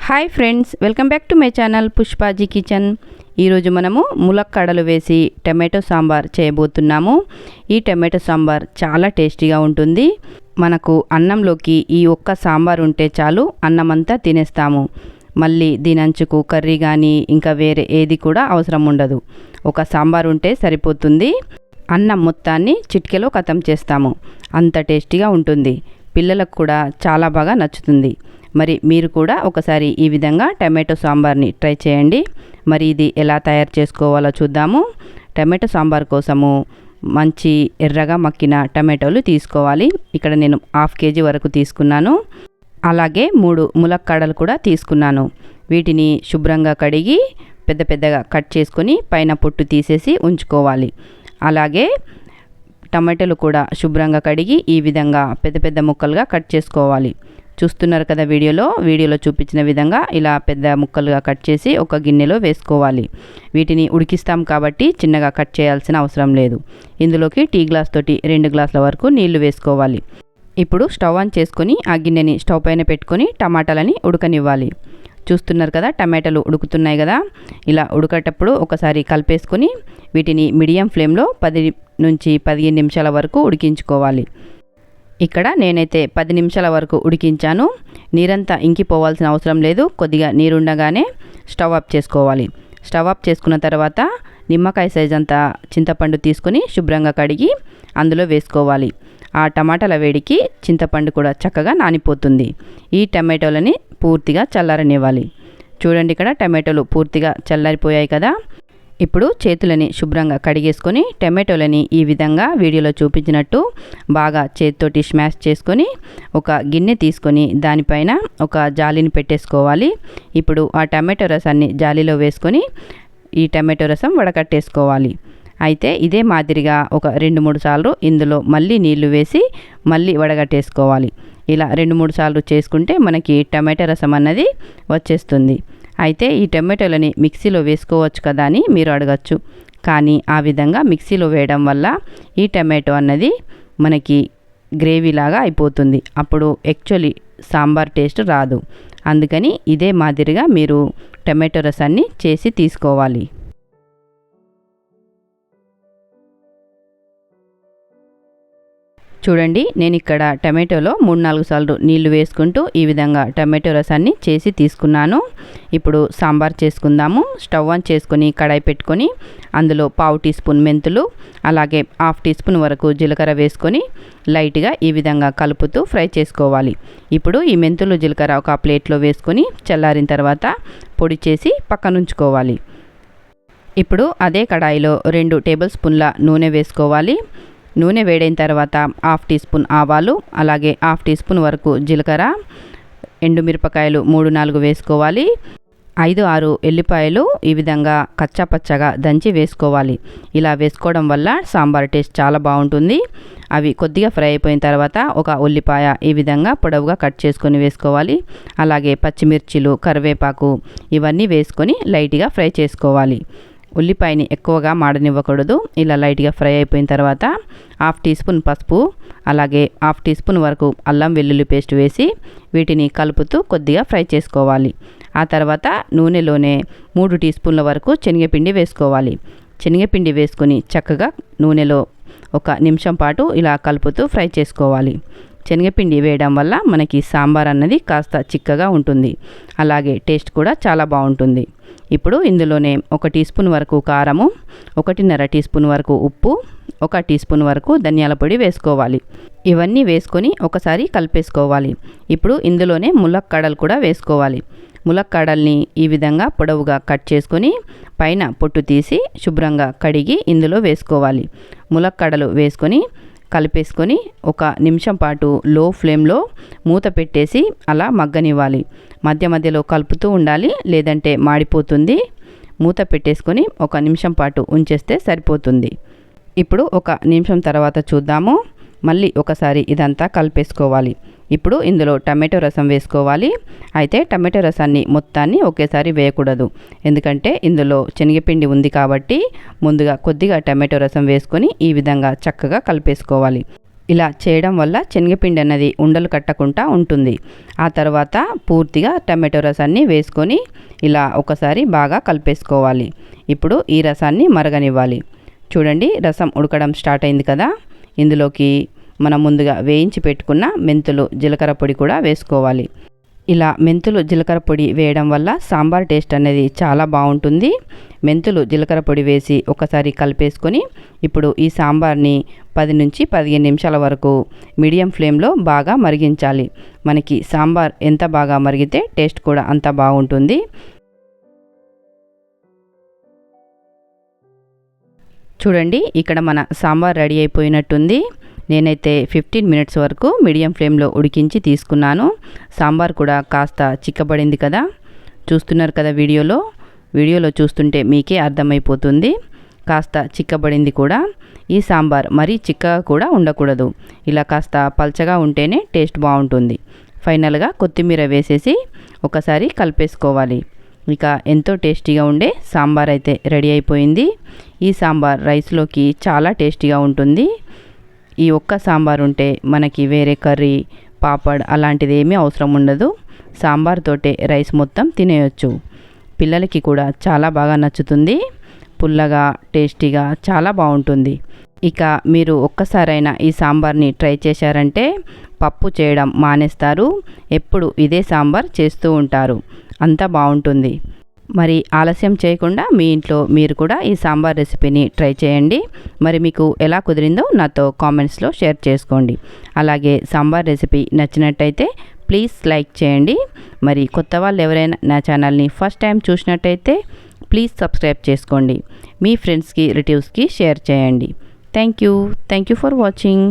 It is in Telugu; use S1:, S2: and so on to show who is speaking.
S1: Hi friends, welcome back to my channel Pushpaji kitchen. ఈరోజు మనము ములక్కాడలు వేసి టమాటో సాంబార్ చేయబోతున్నాము. ఈ టమాటో సాంబార్ చాలా టేస్టీగా ఉంటుంది. మనకు అన్నంలోకి ఈ ఒక్క సాంబార్ ఉంటే చాలు, అన్నమంతా తినేస్తాము. మళ్ళీ దీనంచుకు కర్రీ కానీ ఇంకా వేరే ఏది కూడా అవసరం ఉండదు. ఒక సాంబార్ ఉంటే సరిపోతుంది. అన్నం మొత్తాన్ని చిటికెలో ఖతం చేస్తాము. అంత టేస్టీగా ఉంటుంది. పిల్లలకు కూడా చాలా బాగా నచ్చుతుంది. మరి మీరు కూడా ఒకసారి ఈ విధంగా టమాటో సాంబార్ని ట్రై చేయండి. మరి ఇది ఎలా తయారు చేసుకోవాలో చూద్దాము. టమాటో సాంబార్ కోసము మంచి ఎర్రగా మక్కిన టమాటోలు తీసుకోవాలి. ఇక్కడ నేను 1/2 kg వరకు తీసుకున్నాను. అలాగే 3 ములక్కాడలు కూడా తీసుకున్నాను. వీటిని శుభ్రంగా కడిగి పెద్ద పెద్దగా కట్ చేసుకొని పైన పొట్టు తీసేసి ఉంచుకోవాలి. అలాగే టమాటాలు కూడా శుభ్రంగా కడిగి ఈ విధంగా పెద్ద పెద్ద ముక్కలుగా కట్ చేసుకోవాలి. చూస్తున్నారు కదా వీడియోలో చూపించిన విధంగా ఇలా పెద్ద ముక్కలుగా కట్ చేసి ఒక గిన్నెలో వేసుకోవాలి. వీటిని ఉడికిస్తాం కాబట్టి చిన్నగా కట్ చేయాల్సిన అవసరం లేదు. ఇందులోకి టీ గ్లాస్ తోటి 2 గ్లాసుల వరకు నీళ్లు వేసుకోవాలి. ఇప్పుడు స్టవ్ ఆన్ చేసుకొని ఆ గిన్నెని స్టవ్ పైన పెట్టుకొని టమాటాలని ఉడకనివ్వాలి. చూస్తున్నారు కదా, టమాటాలు ఉడుకుతున్నాయి కదా. ఇలా ఉడకేటప్పుడు ఒకసారి కలిపేసుకొని వీటిని మీడియం ఫ్లేమ్లో 10 నుంచి 15 నిమిషాల వరకు ఉడికించుకోవాలి. ఇక్కడ నేనైతే 10 నిమిషాల వరకు ఉడికించాను. నీరంతా ఇంకిపోవాల్సిన అవసరం లేదు. కొద్దిగా నీరుండగానే స్టవ్ ఆఫ్ చేసుకోవాలి. స్టవ్ ఆఫ్ చేసుకున్న తర్వాత నిమ్మకాయ సైజ్ అంతా చింతపండు తీసుకొని శుభ్రంగా కడిగి అందులో వేసుకోవాలి. ఆ టమాటాల వేడికి చింతపండు కూడా చక్కగా నానిపోతుంది. ఈ టమాటోలని పూర్తిగా చల్లారనివ్వాలి. చూడండి, ఇక్కడ టమాటోలు పూర్తిగా చల్లారిపోయాయి కదా. ఇప్పుడు చేతులని శుభ్రంగా కడిగేసుకొని టమాటోలని ఈ విధంగా వీడియోలో చూపించినట్టు బాగా చేతితోటి స్మాష్ చేసుకొని ఒక గిన్నె తీసుకొని దానిపైన ఒక జాలీని పెట్టేసుకోవాలి. ఇప్పుడు ఆ టమాటో రసాన్ని జాలీలో వేసుకొని ఈ టమాటో రసం వడకట్టేసుకోవాలి. అయితే ఇదే మాదిరిగా ఒక 2-3 సార్లు ఇందులో మళ్ళీ నీళ్లు వేసి మళ్ళీ వడగట్టేసుకోవాలి. ఇలా 2-3 సార్లు చేసుకుంటే మనకి టమాటో రసం అన్నది వచ్చేస్తుంది. అయితే ఈ టమాటోలని మిక్సీలో వేసుకోవచ్చు కదా అని మీరు అడగచ్చు. కానీ ఆ విధంగా మిక్సీలో వేయడం వల్ల ఈ టమాటో అన్నది మనకి గ్రేవీ లాగా అయిపోతుంది. అప్పుడు యాక్చువల్లీ సాంబార్ టేస్ట్ రాదు. అందుకని ఇదే మాదిరిగా మీరు టమాటో రసాన్ని చేసి తీసుకోవాలి. చూడండి, నేను ఇక్కడ టమాటోలో 3-4 సార్లు నీళ్లు వేసుకుంటూ ఈ విధంగా టమాటో రసాన్ని చేసి తీసుకున్నాను. ఇప్పుడు సాంబార్ చేసుకుందాము. స్టవ్ ఆన్ చేసుకొని కడాయి పెట్టుకొని అందులో 1/2 టీ స్పూన్ మెంతులు, అలాగే 1/2 టీ స్పూన్ వరకు జీలకర్ర వేసుకొని లైట్గా ఈ విధంగా కలుపుతూ ఫ్రై చేసుకోవాలి. ఇప్పుడు ఈ మెంతులు జీలకర్ర ఒక ప్లేట్లో వేసుకొని చల్లారిన తర్వాత పొడి చేసి పక్కనుంచుకోవాలి. ఇప్పుడు అదే కడాయిలో 2 టేబుల్ స్పూన్ల నూనె వేసుకోవాలి. నూనె వేడైన తర్వాత 1/2 టీ స్పూన్ ఆవాలు, అలాగే 1/2 టీ స్పూన్ వరకు జీలకర్ర, ఎండుమిరపకాయలు 3-4 వేసుకోవాలి. 5-6 ఎల్లిపాయలు ఈ విధంగా కచ్చాపచ్చగా దంచి వేసుకోవాలి. ఇలా వేసుకోవడం వల్ల సాంబార్ టేస్ట్ చాలా బాగుంటుంది. అవి కొద్దిగా ఫ్రై అయిపోయిన తర్వాత ఒక ఉల్లిపాయ ఈ విధంగా పొడవుగా కట్ చేసుకొని వేసుకోవాలి. అలాగే పచ్చిమిర్చిలు, కరివేపాకు ఇవన్నీ వేసుకొని లైట్గా ఫ్రై చేసుకోవాలి. ఉల్లిపాయని ఎక్కువగా మాడనివ్వకూడదు. ఇలా లైట్గా ఫ్రై అయిపోయిన తర్వాత 1/2 టీ స్పూన్ పసుపు, అలాగే 1/2 టీ స్పూన్ వరకు అల్లం వెల్లుల్లి పేస్ట్ వేసి వీటిని కలుపుతూ కొద్దిగా ఫ్రై చేసుకోవాలి. ఆ తర్వాత నూనెలోనే 3 టీ స్పూన్ల వరకు శనగపిండి వేసుకోవాలి. శనగపిండి వేసుకొని చక్కగా నూనెలో 1 నిమిషం పాటు ఇలా కలుపుతూ ఫ్రై చేసుకోవాలి. శనగపిండి వేయడం వల్ల మనకి సాంబార్ అన్నది కాస్త చిక్కగా ఉంటుంది. అలాగే టేస్ట్ కూడా చాలా బాగుంటుంది. ఇప్పుడు ఇందులోనే 1 టీ స్పూన్ వరకు కారము, 1.5 టీ స్పూన్ వరకు ఉప్పు, 1 టీ స్పూన్ వరకు ధనియాల పొడి వేసుకోవాలి. ఇవన్నీ వేసుకొని ఒకసారి కలిపేసుకోవాలి. ఇప్పుడు ఇందులోనే ములక్కాడలు కూడా వేసుకోవాలి. ములక్కాడల్ని ఈ విధంగా పొడవుగా కట్ చేసుకొని పైన పొట్టు తీసి శుభ్రంగా కడిగి ఇందులో వేసుకోవాలి. ములక్కాడలు వేసుకొని కలిపేసుకొని 1 నిమిషం పాటు లో ఫ్లేమ్లో మూత పెట్టేసి అలా మగ్గనివ్వాలి. మధ్య మధ్యలో కలుపుతూ ఉండాలి, లేదంటే మాడిపోతుంది. మూత పెట్టేసుకొని 1 నిమిషం పాటు ఉంచేస్తే సరిపోతుంది. ఇప్పుడు 1 నిమిషం తర్వాత చూద్దాము. మళ్ళీ ఒకసారి ఇదంతా కలిపేసుకోవాలి. ఇప్పుడు ఇందులో టమాటో రసం వేసుకోవాలి. అయితే టమాటో రసాన్ని మొత్తాన్ని ఒకేసారి వేయకూడదు. ఎందుకంటే ఇందులో శనగపిండి ఉంది కాబట్టి ముందుగా కొద్దిగా టమాటో రసం వేసుకొని ఈ విధంగా చక్కగా కలిపేసుకోవాలి. ఇలా చేయడం వల్ల శనగపిండి అన్నది ఉండలు కట్టకుండా ఉంటుంది. ఆ తర్వాత పూర్తిగా టమాటో రసాన్ని వేసుకొని ఇలా ఒకసారి బాగా కలిపేసుకోవాలి. ఇప్పుడు ఈ రసాన్ని మరగనివ్వాలి. చూడండి, రసం ఉడకడం స్టార్ట్ అయింది కదా. ఇందులోకి మనం ముందుగా వేయించి పెట్టుకున్న మెంతులు, జీలకర్ర పొడి కూడా వేసుకోవాలి. ఇలా మెంతులు, జీలకర్ర పొడి వేయడం వల్ల సాంబార్ టేస్ట్ అనేది చాలా బాగుంటుంది. మెంతులు, జీలకర్ర పొడి వేసి ఒకసారి కలిపేసుకొని ఇప్పుడు ఈ సాంబార్ని 10 నుంచి 15 నిమిషాల వరకు మీడియం ఫ్లేమ్లో బాగా మరిగించాలి. మనకి సాంబార్ ఎంత బాగా మరిగితే టేస్ట్ కూడా అంత బాగుంటుంది. చూడండి, ఇక్కడ మన సాంబార్ రెడీ అయిపోయినట్టుంది. నేనైతే 15 మినిట్స్ వరకు మీడియం ఫ్లేమ్లో ఉడికించి తీసుకున్నాను. సాంబార్ కూడా కాస్త చిక్కబడింది కదా, చూస్తున్నారు కదా వీడియోలో చూస్తుంటే మీకే అర్థమైపోతుంది. కాస్త చిక్కబడింది కూడా. ఈ సాంబార్ మరీ చిక్కగా కూడా ఉండకూడదు. ఇలా కాస్త పల్చగా ఉంటేనే టేస్ట్ బాగుంటుంది. ఫైనల్గా కొత్తిమీర వేసేసి ఒకసారి కలిపేసుకోవాలి. ఇక ఎంతో టేస్టీగా ఉండే సాంబార్ అయితే రెడీ అయిపోయింది. ఈ సాంబార్ రైస్లోకి చాలా టేస్టీగా ఉంటుంది. ఈ ఒక్క సాంబార్ ఉంటే మనకి వేరే కర్రీ, పాపడ్ అలాంటిది ఏమీ అవసరం ఉండదు. సాంబార్ తోటే రైస్ మొత్తం తినేయొచ్చు. పిల్లలకి కూడా చాలా బాగా నచ్చుతుంది. పుల్లగా, టేస్టీగా చాలా బాగుంటుంది. ఇక మీరు ఒక్కసారైనా ఈ సాంబార్ని ట్రై చేశారంటే పప్పు చేయడం మానేస్తారు. ఎప్పుడు ఇదే సాంబార్ చేస్తూ ఉంటారు. అంత బాగుంటుంది. మరి ఆలస్యం చేయకుండా మీ ఇంట్లో మీరు కూడా ఈ సాంబార్ రెసిపీని ట్రై చేయండి. మరి మీకు ఎలా కుదిరిందో నాతో కామెంట్స్లో షేర్ చేసుకోండి. అలాగే సాంబార్ రెసిపీ నచ్చినట్టయితే ప్లీజ్ లైక్ చేయండి. మరి కొత్త వాళ్ళు ఎవరైనా నా ఛానల్ని ఫస్ట్ టైం చూసినట్టయితే ప్లీజ్ సబ్స్క్రైబ్ చేసుకోండి. మీ ఫ్రెండ్స్కి, రిలేటివ్స్కి షేర్ చేయండి. Thank you for watching.